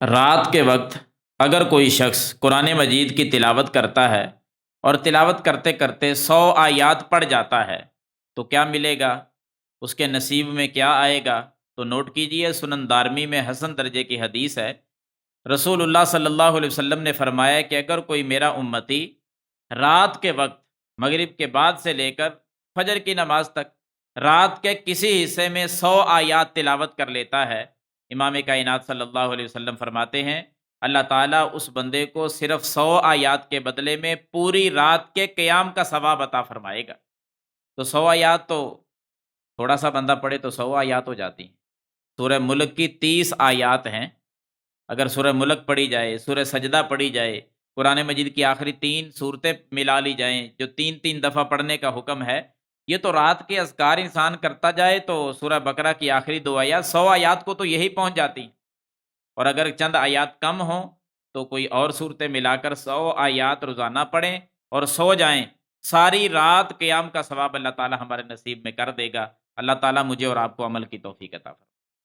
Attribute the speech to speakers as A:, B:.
A: رات کے وقت اگر کوئی شخص قرآن مجید کی تلاوت کرتا ہے اور تلاوت کرتے کرتے 100 آیات پڑھ جاتا ہے تو کیا ملے گا؟ اس کے نصیب میں کیا آئے گا؟ تو نوٹ کیجئے، سنن دارمی میں حسن درجے کی حدیث ہے۔ رسول اللہ صلی اللہ علیہ وسلم نے فرمایا کہ اگر کوئی میرا امتی رات کے وقت مغرب کے بعد سے لے کر فجر کی نماز تک رات کے کسی حصے میں 100 آیات تلاوت کر لیتا ہے، امام کائنات صلی اللہ علیہ وسلم فرماتے ہیں اللہ تعالیٰ اس بندے کو صرف 100 آیات کے بدلے میں پوری رات کے قیام کا ثواب عطا فرمائے گا۔ تو 100 آیات تو تھوڑا سا بندہ پڑھے تو 100 آیات ہو جاتی ہیں۔ سورہ ملک کی 30 آیات ہیں، اگر سورہ ملک پڑھی جائے، سورہ سجدہ پڑھی جائے، قرآن مجید کی آخری 3 صورتیں ملا لی جائیں جو 3 3 دفعہ پڑھنے کا حکم ہے، یہ تو رات کے اذکار انسان کرتا جائے تو سورہ بقرہ کی آخری 2 آیات 100 آیات کو تو یہی پہنچ جاتی ہیں۔ اور اگر چند آیات کم ہوں تو کوئی اور صورتیں ملا کر 100 آیات روزانہ پڑھیں اور سو جائیں، ساری رات قیام کا ثواب اللہ تعالی ہمارے نصیب میں کر دے گا۔ اللہ تعالیٰ مجھے اور آپ کو عمل کی توفیق عطا فرمائے۔